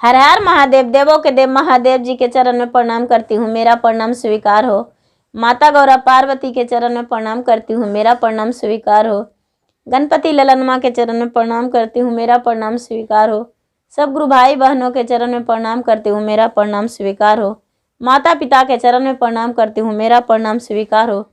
हर हर महादेव। देवों के देव महादेव जी के चरण में प्रणाम करती हूँ, मेरा प्रणाम स्वीकार हो। माता गौरा पार्वती के चरण में प्रणाम करती हूँ, मेरा प्रणाम स्वीकार हो। गणपति ललन माँ के चरण में प्रणाम करती हूँ, मेरा प्रणाम स्वीकार हो। सब गुरु भाई बहनों के चरण में प्रणाम करती हूँ, मेरा प्रणाम स्वीकार हो। माता पिता के चरण में प्रणाम करती हूँ, मेरा प्रणाम स्वीकार हो।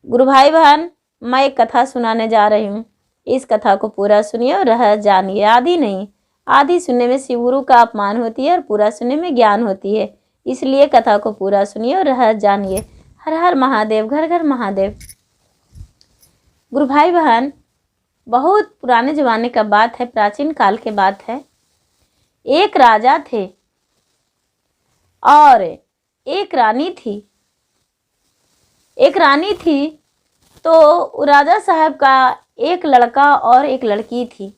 गुरु भाई बहन, मैं एक कथा सुनाने जा रही हूँ। इस कथा को पूरा सुनिए और रह जानिए। आधी नहीं, आधी सुनने में शिव गुरु का अपमान होती है और पूरा सुनने में ज्ञान होती है। इसलिए कथा को पूरा सुनिए और रह जानिए। हर हर महादेव, घर घर महादेव। गुरु भाई बहन, बहुत पुराने जमाने का बात है, प्राचीन काल के बात है। एक राजा थे और एक रानी थी। एक रानी थी तो राजा साहब का एक लड़का और एक लड़की थी।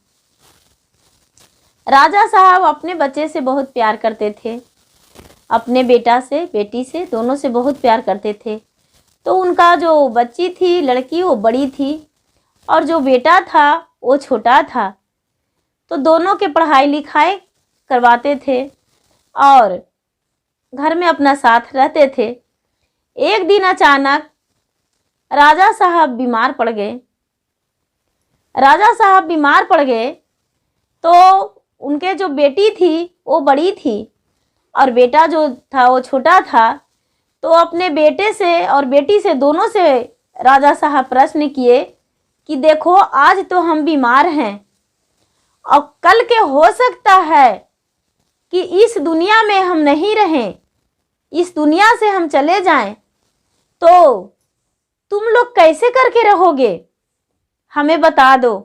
राजा साहब अपने बच्चे से बहुत प्यार करते थे, अपने बेटा से बेटी से दोनों से बहुत प्यार करते थे। तो उनका जो बच्ची थी लड़की वो बड़ी थी और जो बेटा था वो छोटा था। तो दोनों के पढ़ाई लिखाई करवाते थे और घर में अपना साथ रहते थे। एक दिन अचानक राजा साहब बीमार पड़ गए। राजा साहब बीमार पड़ गए तो उनके जो बेटी थी वो बड़ी थी और बेटा जो था वो छोटा था। तो अपने बेटे से और बेटी से दोनों से राजा साहब प्रश्न किए कि देखो, आज तो हम बीमार हैं और कल के हो सकता है कि इस दुनिया में हम नहीं रहें, इस दुनिया से हम चले जाएं, तो तुम लोग कैसे करके रहोगे, हमें बता दो।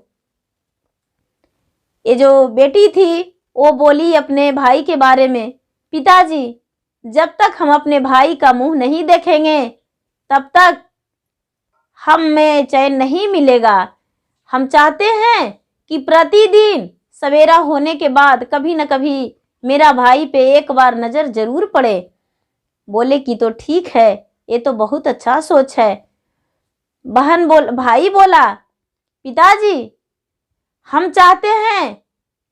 ये जो बेटी थी वो बोली अपने भाई के बारे में, पिताजी, जब तक हम अपने भाई का मुंह नहीं देखेंगे तब तक हमें चैन नहीं मिलेगा। हम चाहते हैं कि प्रतिदिन सवेरा होने के बाद कभी न कभी मेरा भाई पे एक बार नज़र जरूर पड़े। बोले कि तो ठीक है, ये तो बहुत अच्छा सोच है। भाई बोला, पिताजी, हम चाहते हैं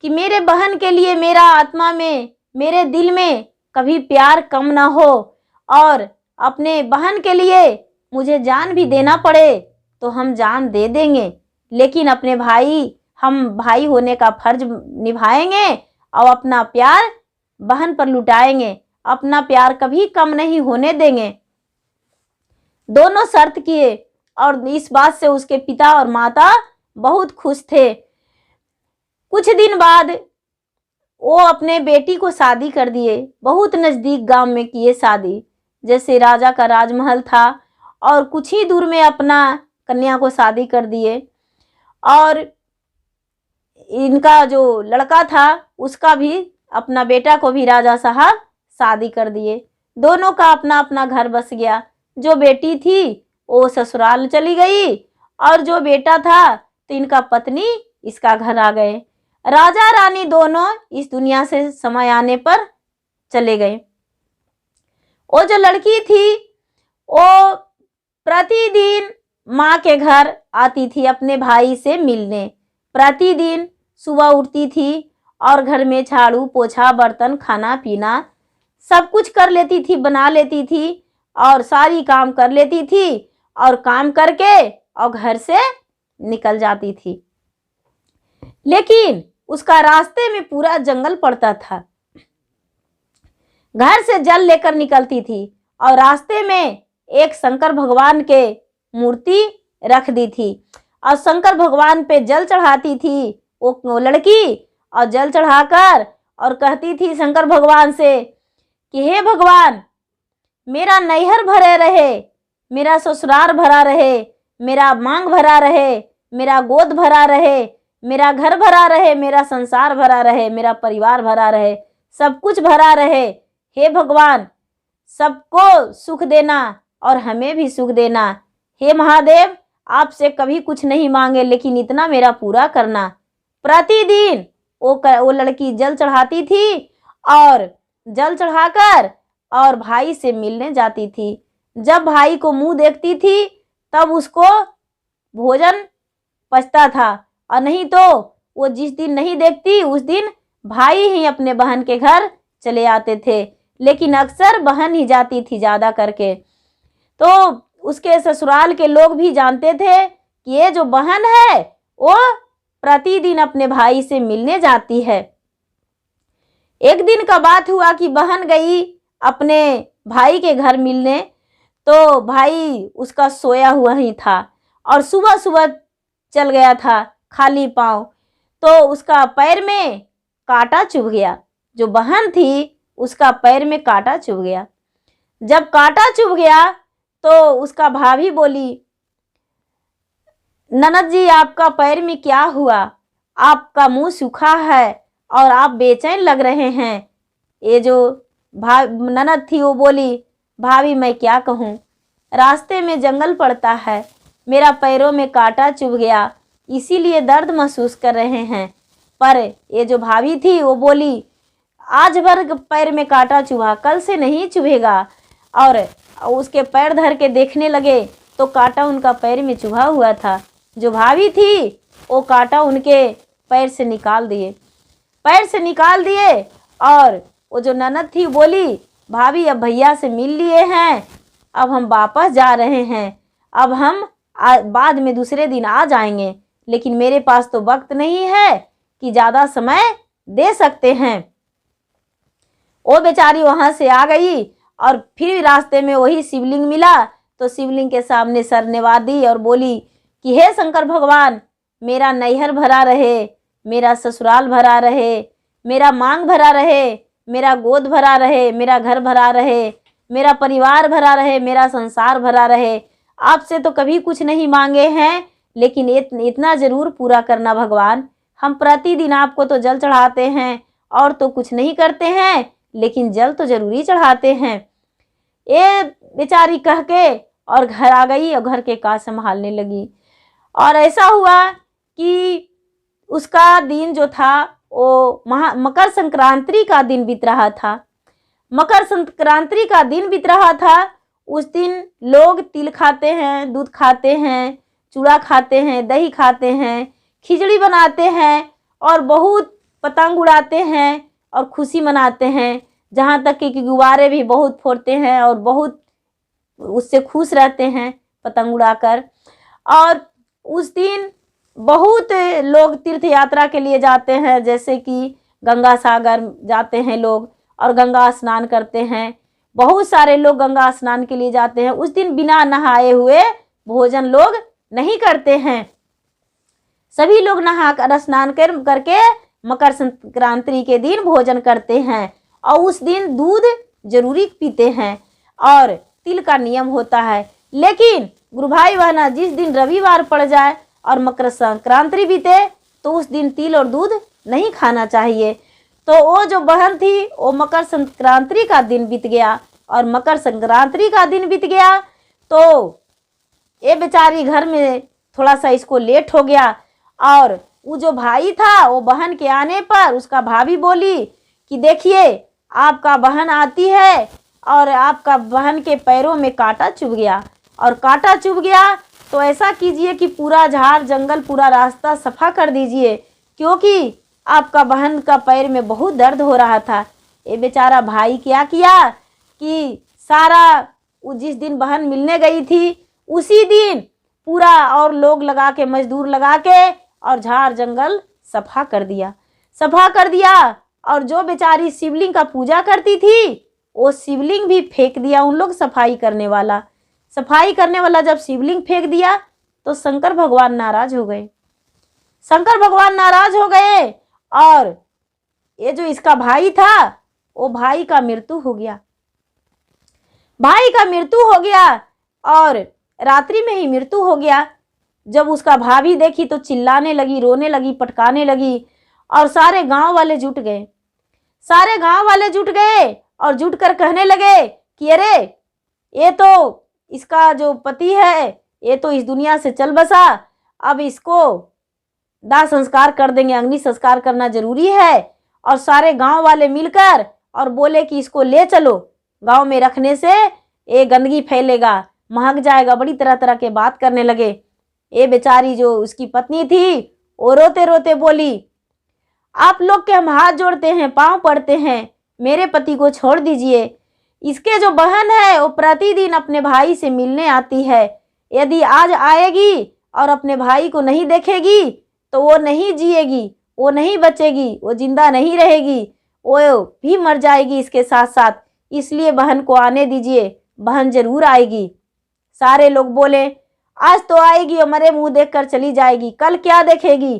कि मेरे बहन के लिए मेरा आत्मा में, मेरे दिल में कभी प्यार कम ना हो और अपने बहन के लिए मुझे जान भी देना पड़े तो हम जान दे देंगे, लेकिन अपने हम भाई होने का फर्ज निभाएंगे और अपना प्यार बहन पर लुटाएंगे, अपना प्यार कभी कम नहीं होने देंगे। दोनों शर्त किए और इस बात से उसके पिता और माता बहुत खुश थे। कुछ दिन बाद वो अपने बेटी को शादी कर दिए। बहुत नज़दीक गांव में किए शादी, जैसे राजा का राजमहल था, और कुछ ही दूर में अपना कन्या को शादी कर दिए। और इनका जो लड़का था उसका भी, अपना बेटा को भी राजा साहब शादी कर दिए। दोनों का अपना अपना घर बस गया। जो बेटी थी वो ससुराल चली गई और जो बेटा था तो इनका पत्नी इसका घर आ गए। राजा रानी दोनों इस दुनिया से समय आने पर चले गए। वो जो लड़की थी वो प्रतिदिन माँ के घर आती थी अपने भाई से मिलने। प्रतिदिन सुबह उठती थी और घर में झाड़ू पोछा बर्तन खाना पीना सब कुछ कर लेती थी, बना लेती थी और सारी काम कर लेती थी और काम करके और घर से निकल जाती थी। लेकिन उसका रास्ते में पूरा जंगल पड़ता था। घर से जल लेकर निकलती थी और रास्ते में एक शंकर भगवान के मूर्ति रख दी थी और शंकर भगवान पे जल चढ़ाती थी वो लड़की। और जल चढ़ाकर और कहती थी शंकर भगवान से कि हे भगवान, मेरा नैहर भरे रहे, मेरा ससुराल भरा रहे, मेरा मांग भरा रहे, मेरा गोद भरा रहे, मेरा घर भरा रहे, मेरा संसार भरा रहे, मेरा परिवार भरा रहे, सब कुछ भरा रहे। हे भगवान, सबको सुख देना और हमें भी सुख देना। हे महादेव, आपसे कभी कुछ नहीं मांगे, लेकिन इतना मेरा पूरा करना। प्रतिदिन वो लड़की जल चढ़ाती थी और जल चढ़ाकर और भाई से मिलने जाती थी। जब भाई को मुंह देखती थी तब उसको भोजन पचता था, और नहीं तो वो जिस दिन नहीं देखती उस दिन भाई ही अपने बहन के घर चले आते थे, लेकिन अक्सर बहन ही जाती थी ज़्यादा करके। तो उसके ससुराल के लोग भी जानते थे कि ये जो बहन है वो प्रतिदिन अपने भाई से मिलने जाती है। एक दिन का बात हुआ कि बहन गई अपने भाई के घर मिलने, तो भाई उसका सोया हुआ ही था और सुबह सुबह चल गया था खाली पांव, तो उसका पैर में कांटा चुभ गया। जो बहन थी उसका पैर में कांटा चुभ गया। जब कांटा चुभ गया तो उसका भाभी बोली, ननद जी आपका पैर में क्या हुआ? आपका मुंह सूखा है और आप बेचैन लग रहे हैं। ये जो ननद थी वो बोली, भाभी मैं क्या कहूँ, रास्ते में जंगल पड़ता है, मेरा पैरों में कांटा चुभ गया, इसीलिए दर्द महसूस कर रहे हैं। पर ये जो भाभी थी वो बोली, आज भर पैर में कांटा चुभा, कल से नहीं चुभेगा। और उसके पैर धर के देखने लगे तो कांटा उनका पैर में चुभा हुआ था। जो भाभी थी वो कांटा उनके पैर से निकाल दिए और वो जो ननद थी बोली, भाभी अब भैया से मिल लिए हैं, अब हम वापस जा रहे हैं, अब हम बाद में दूसरे दिन आ जाएंगे, लेकिन मेरे पास तो वक्त नहीं है कि ज़्यादा समय दे सकते हैं। वो बेचारी वहाँ से आ गई और फिर रास्ते में वही शिवलिंग मिला, तो शिवलिंग के सामने सर निवा दी और बोली कि हे शंकर भगवान, मेरा नैहर भरा रहे, मेरा ससुराल भरा रहे, मेरा मांग भरा रहे, मेरा गोद भरा रहे, मेरा घर भरा रहे, मेरा परिवार भरा रहे, मेरा संसार भरा रहे। आपसे तो कभी कुछ नहीं मांगे हैं, लेकिन इतना ज़रूर पूरा करना भगवान। हम प्रतिदिन आपको तो जल चढ़ाते हैं और तो कुछ नहीं करते हैं, लेकिन जल तो ज़रूरी चढ़ाते हैं। ये बेचारी कह के और घर आ गई और घर के काज संभालने लगी। और ऐसा हुआ कि उसका दिन जो था वो मकर संक्रांति का दिन बीत रहा था। मकर संक्रांति का दिन बीत रहा था। उस दिन लोग तिल खाते हैं, दूध खाते हैं, चूड़ा खाते हैं, दही खाते हैं, खिचड़ी बनाते हैं और बहुत पतंग उड़ाते हैं और खुशी मनाते हैं। जहाँ तक कि गुब्बारे भी बहुत फोड़ते हैं और बहुत उससे खुश रहते हैं पतंग उड़ाकर। और उस दिन बहुत लोग तीर्थ यात्रा के लिए जाते हैं, जैसे कि गंगा सागर जाते हैं लोग और गंगा स्नान करते हैं। बहुत सारे लोग गंगा स्नान के लिए जाते हैं। उस दिन बिना नहाए हुए भोजन लोग नहीं करते हैं। सभी लोग नहाकर स्नान करके मकर संक्रांति के दिन भोजन करते हैं और उस दिन दूध जरूरी पीते हैं और तिल का नियम होता है। लेकिन गुरु भाई बहना, जिस दिन रविवार पड़ जाए और मकर संक्रांति बीते तो उस दिन तिल और दूध नहीं खाना चाहिए। तो वो जो बहन थी वो मकर संक्रांति का दिन बीत गया और मकर संक्रांति का दिन बीत गया तो ये बेचारी घर में थोड़ा सा इसको लेट हो गया। और वो जो भाई था वो बहन के आने पर उसका भाभी बोली कि देखिए आपका बहन आती है और आपका बहन के पैरों में कांटा चुभ गया, और कांटा चुभ गया तो ऐसा कीजिए कि पूरा झाड़ जंगल पूरा रास्ता सफा कर दीजिए, क्योंकि आपका बहन का पैर में बहुत दर्द हो रहा था। ये बेचारा भाई क्या किया कि सारा वो जिस दिन बहन मिलने गई थी उसी दिन पूरा और लोग लगा के, मजदूर लगा के और झाड़ जंगल सफा कर दिया। और जो बेचारी शिवलिंग का पूजा करती थी वो शिवलिंग भी फेंक दिया उन लोग। सफाई करने वाला जब शिवलिंग फेंक दिया तो शंकर भगवान नाराज हो गए और ये जो इसका भाई था वो भाई का मृत्यु हो गया और रात्रि में ही मृत्यु हो गया। जब उसका भाभी देखी तो चिल्लाने लगी, रोने लगी, पटकाने लगी और सारे गांव वाले जुट गए और जुट कर कहने लगे कि अरे ये तो इसका जो पति है ये तो इस दुनिया से चल बसा, अब इसको दाह संस्कार कर देंगे, अग्नि संस्कार करना जरूरी है। और सारे गांव वाले मिलकर और बोले कि इसको ले चलो, गांव में रखने से ये गंदगी फैलेगा, महक जाएगा, बड़ी तरह तरह के बात करने लगे। ये बेचारी जो उसकी पत्नी थी वो रोते रोते बोली, आप लोग के हम हाथ जोड़ते हैं, पांव पड़ते हैं, मेरे पति को छोड़ दीजिए। इसके जो बहन है वो प्रतिदिन अपने भाई से मिलने आती है। यदि आज आएगी और अपने भाई को नहीं देखेगी तो वो नहीं जिएगी, वो नहीं बचेगी, वो जिंदा नहीं रहेगी, वो भी मर जाएगी इसके साथ साथ। इसलिए बहन को आने दीजिए, बहन जरूर आएगी। सारे लोग बोले आज तो आएगी और मरे मुंह देखकर चली जाएगी, कल क्या देखेगी।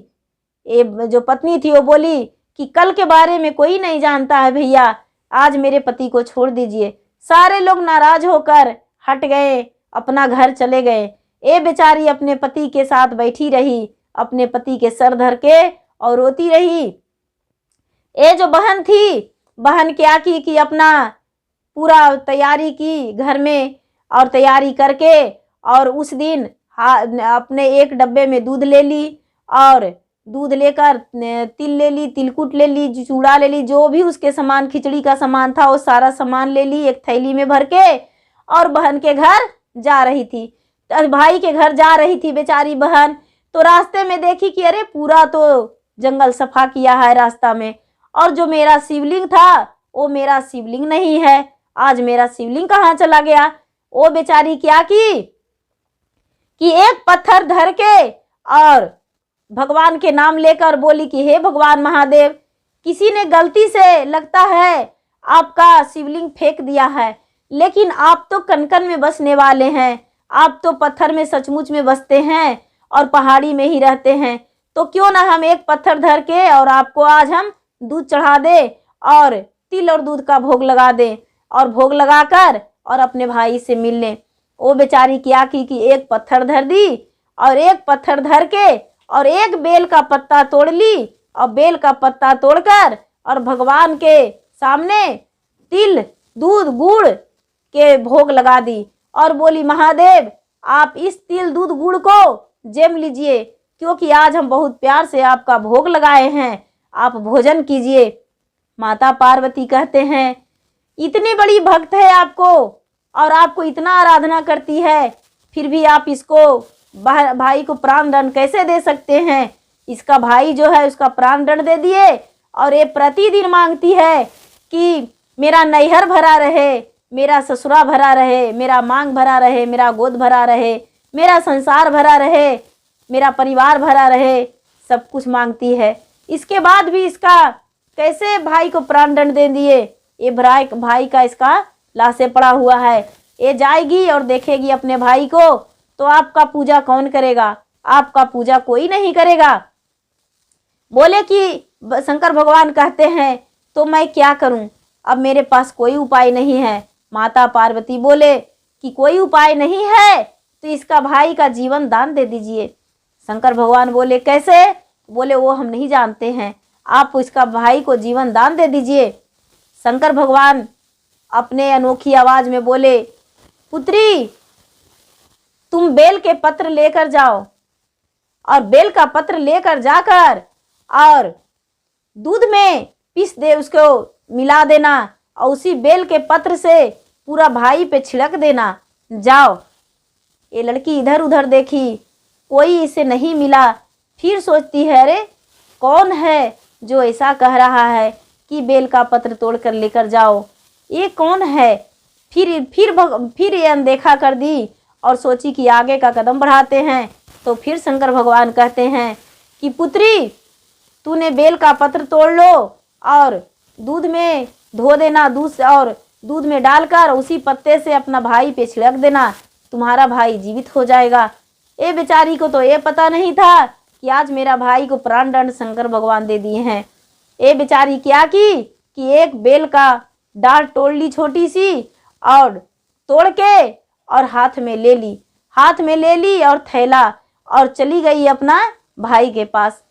ये जो पत्नी थी वो बोली कि कल के बारे में कोई नहीं जानता है भैया, आज मेरे पति को छोड़ दीजिए। सारे लोग नाराज होकर हट गए, अपना घर चले गए। ये बेचारी अपने पति के साथ बैठी रही, अपने पति के सर धर के और रोती रही। ये जो बहन थी, बहन क्या की कि अपना पूरा तैयारी की घर में, और तैयारी करके और उस दिन अपने एक डब्बे में दूध ले ली, और दूध लेकर तिल ले ली, तिलकुट ले ली, चूड़ा ले ली, जो भी उसके सामान, खिचड़ी का सामान था वो सारा सामान ले ली एक थैली में भर के, और बहन के घर जा रही थी। भाई के घर जा रही थी बेचारी बहन, तो रास्ते में देखी कि अरे पूरा तो जंगल सफा किया है रास्ता में, और जो मेरा शिवलिंग था वो मेरा शिवलिंग नहीं है। आज मेरा शिवलिंग कहाँ चला गया। वो बेचारी क्या की कि एक पत्थर धर के और भगवान के नाम लेकर बोली कि हे भगवान महादेव, किसी ने गलती से लगता है आपका शिवलिंग फेंक दिया है, लेकिन आप तो कनकन में बसने वाले हैं, आप तो पत्थर में सचमुच में बसते हैं और पहाड़ी में ही रहते हैं, तो क्यों ना हम एक पत्थर धर के और आपको आज हम दूध चढ़ा दे और तिल और दूध का भोग लगा दे, और भोग लगाकर और अपने भाई से मिल लें। वो बेचारी क्या की कि एक पत्थर धर दी, और एक पत्थर धर के और एक बेल का पत्ता तोड़ ली, और बेल का पत्ता तोड़कर और भगवान के सामने तिल दूध गुड़ के भोग लगा दी, और बोली महादेव आप इस तिल दूध गुड़ को जेम लीजिए, क्योंकि आज हम बहुत प्यार से आपका भोग लगाए हैं, आप भोजन कीजिए। माता पार्वती कहते हैं इतनी बड़ी भक्त है आपको, और आपको इतना आराधना करती है, फिर भी आप इसको भाई को प्राण दंड कैसे दे सकते हैं। इसका भाई जो है उसका प्राण दंड दे दिए, और ये प्रतिदिन मांगती है कि मेरा नैहर भरा रहे, मेरा ससुरा भरा रहे, मेरा मांग भरा रहे, मेरा गोद भरा रहे, मेरा संसार भरा रहे, मेरा परिवार भरा रहे, सब कुछ मांगती है। इसके बाद भी इसका कैसे भाई को प्राण दंड दे दिए। ये भाई का इसका लाशे पड़ा हुआ है। ये जाएगी और देखेगी अपने भाई को, तो आपका पूजा कौन करेगा, आपका पूजा कोई नहीं करेगा। बोले कि शंकर भगवान कहते हैं तो मैं क्या करूं, अब मेरे पास कोई उपाय नहीं है। माता पार्वती बोले कि कोई उपाय नहीं है तो इसका भाई का जीवन दान दे दीजिए। शंकर भगवान बोले कैसे, बोले वो हम नहीं जानते हैं, आप इसका भाई को जीवन दान दे दीजिए। शंकर भगवान अपने अनोखी आवाज में बोले पुत्री तुम बेल के पत्र लेकर जाओ, और बेल का पत्र लेकर जाकर और दूध में पीस दे, उसको मिला देना, और उसी बेल के पत्र से पूरा भाई पे छिड़क देना। जाओ। ये लड़की इधर उधर देखी, कोई इसे नहीं मिला। फिर सोचती है अरे कौन है जो ऐसा कह रहा है कि बेल का पत्र तोड़कर लेकर जाओ, ये कौन है। फिर ये अनदेखा कर दी और सोची कि आगे का कदम बढ़ाते हैं। तो फिर शंकर भगवान कहते हैं कि पुत्री तूने बेल का पत्र तोड़ लो और दूध में धो देना, दूध में डालकर उसी पत्ते से अपना भाई पे छिड़क देना, तुम्हारा भाई जीवित हो जाएगा। ये बेचारी को तो ये पता नहीं था कि आज मेरा भाई को प्राण दंड शंकर भगवान दे दिए हैं। ये बेचारी क्या की कि एक बेल का डाल तोड़ ली छोटी सी, और तोड़ के और हाथ में ले ली और थैला, और चली गई अपना भाई के पास।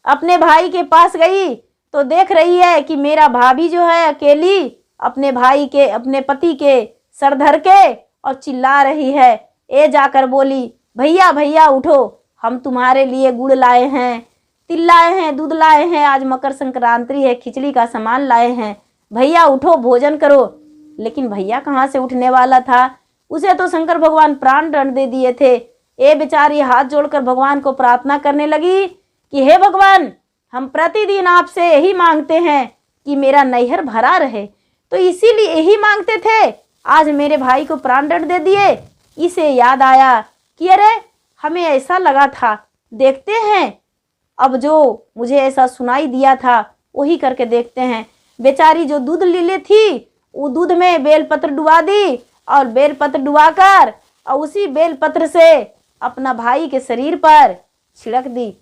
अपने भाई के पास गई तो देख रही है कि मेरा भाभी जो है अकेली अपने भाई के, अपने पति के सर धर के और चिल्ला रही है। ये जाकर बोली भैया भैया उठो, हम तुम्हारे लिए गुड़ लाए हैं, तिल लाए हैं, दूध लाए हैं, आज मकर संक्रांति है, खिचड़ी का सामान लाए हैं, भैया उठो भोजन करो। लेकिन भैया कहाँ से उठने वाला था, उसे तो शंकर भगवान प्राण दंड दे दिए थे। ये बेचारी हाथ जोड़कर भगवान को प्रार्थना करने लगी कि हे भगवान हम प्रतिदिन आपसे यही मांगते हैं कि मेरा नैहर भरा रहे, तो इसीलिए यही मांगते थे। आज मेरे भाई को प्राण दंड दे दिए। इसे याद आया कि अरे हमें ऐसा लगा था, देखते हैं अब जो मुझे ऐसा सुनाई दिया था वही करके देखते हैं। बेचारी जो दूध ले थी वो दूध में बेलपत्र डुबा दी और बेलपत्र डुबाकर और उसी बेलपत्र से अपना भाई के शरीर पर छिड़क दी।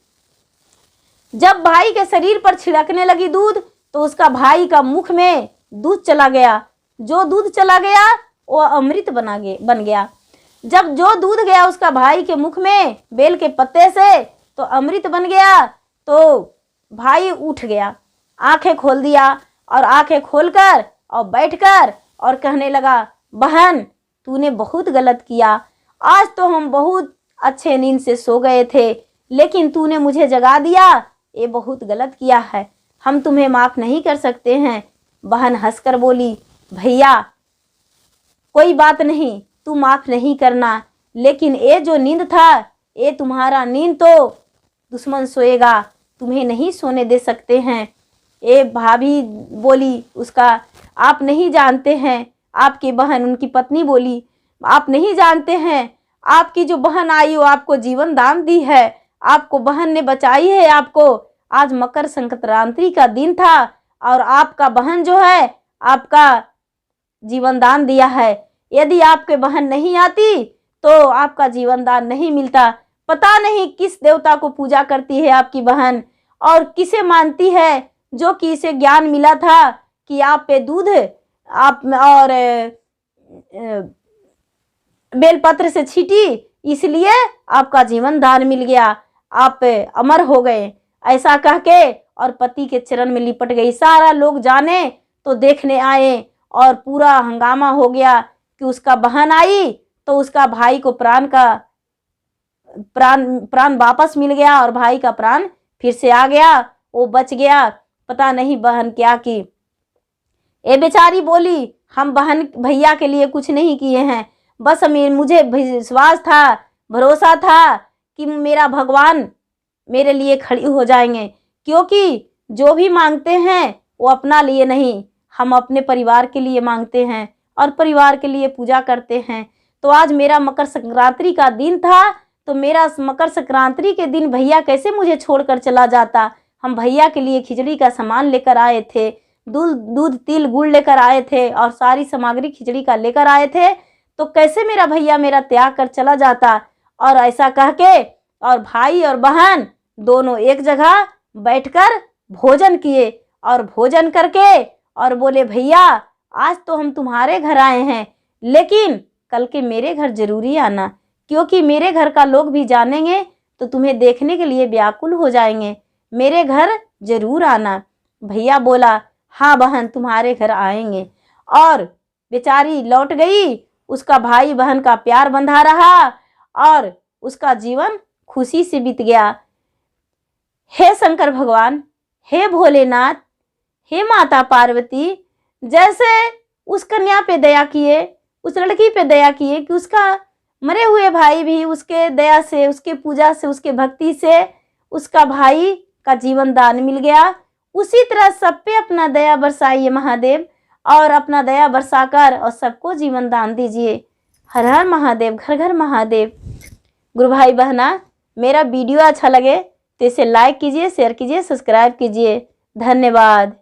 जब भाई के शरीर पर छिड़कने लगी दूध तो उसका भाई का मुख में दूध चला गया। जो दूध चला गया वो अमृत बन गया। जब जो दूध गया उसका भाई के मुख में बेल के पत्ते से तो अमृत बन गया। तो भाई उठ गया, आंखें खोल दिया और आंखें खोलकर और बैठकर और कहने लगा, बहन तूने बहुत गलत किया। आज तो हम बहुत अच्छे नींद से सो गए थे, लेकिन तूने मुझे जगा दिया। ये बहुत गलत किया है, हम तुम्हें माफ़ नहीं कर सकते हैं। बहन हंसकर बोली, भैया कोई बात नहीं, तू माफ़ नहीं करना, लेकिन ये जो नींद था ये तुम्हारा नींद तो दुश्मन सोएगा, तुम्हें नहीं सोने दे सकते हैं। ये भाभी बोली उसका, आप नहीं जानते हैं। आपकी बहन उनकी पत्नी बोली, आप नहीं जानते हैं, आपकी जो बहन आई वो आपको जीवन दान दी है, आपको बहन ने बचाई है। आपको आज मकर संक्रांति का दिन था और आपका बहन जो है आपका जीवन दान दिया है। यदि आपके बहन नहीं आती तो आपका जीवन दान नहीं मिलता। पता नहीं किस देवता को पूजा करती है आपकी बहन और किसे मानती है, जो कि इसे ज्ञान मिला था कि आप पे दूध आप और बेलपत्र से छीटी, इसलिए आपका जीवन दान मिल गया, आप अमर हो गए। ऐसा कह के और पति के चरण में लिपट गई। सारा लोग जाने तो देखने आए और पूरा हंगामा हो गया कि उसका बहन आई तो उसका भाई को प्राण वापस मिल गया और भाई का प्राण फिर से आ गया, वो बच गया। पता नहीं बहन क्या की। ये बेचारी बोली, हम बहन भैया के लिए कुछ नहीं किए हैं, बस मुझे विश्वास था, भरोसा था कि मेरा भगवान मेरे लिए खड़ी हो जाएंगे, क्योंकि जो भी मांगते हैं वो अपना लिए नहीं, हम अपने परिवार के लिए मांगते हैं और परिवार के लिए पूजा करते हैं। तो आज मेरा मकर संक्रांति का दिन था, तो मेरा मकर संक्रांति के दिन भैया कैसे मुझे छोड़कर चला जाता। हम भैया के लिए खिचड़ी का सामान लेकर आए थे, दूध तिल गुड़ लेकर आए थे और सारी सामग्री खिचड़ी का लेकर आए थे, तो कैसे मेरा भैया मेरा त्याग कर चला जाता। और ऐसा कह के और भाई और बहन दोनों एक जगह बैठकर भोजन किए और भोजन करके और बोले, भैया आज तो हम तुम्हारे घर आए हैं, लेकिन कल के मेरे घर जरूरी आना, क्योंकि मेरे घर का लोग भी जानेंगे तो तुम्हें देखने के लिए व्याकुल हो जाएंगे, मेरे घर जरूर आना। भैया बोला, हाँ बहन तुम्हारे घर आएंगे। और बेचारी लौट गई। उसका भाई बहन का प्यार बंधा रहा और उसका जीवन खुशी से बीत गया। हे शंकर भगवान, हे भोलेनाथ, हे माता पार्वती, जैसे उस कन्या पे दया किए, उस लड़की पे दया किए कि उसका मरे हुए भाई भी उसके दया से, उसके पूजा से, उसके भक्ति से उसका भाई का जीवन दान मिल गया, उसी तरह सब पे अपना दया बरसाइए महादेव और अपना दया बरसाकर और सबको जीवन दान दीजिए। हर हर महादेव, घर घर महादेव। गुरु भाई बहना, मेरा वीडियो अच्छा लगे तो इसे लाइक कीजिए, शेयर कीजिए, सब्सक्राइब कीजिए। धन्यवाद।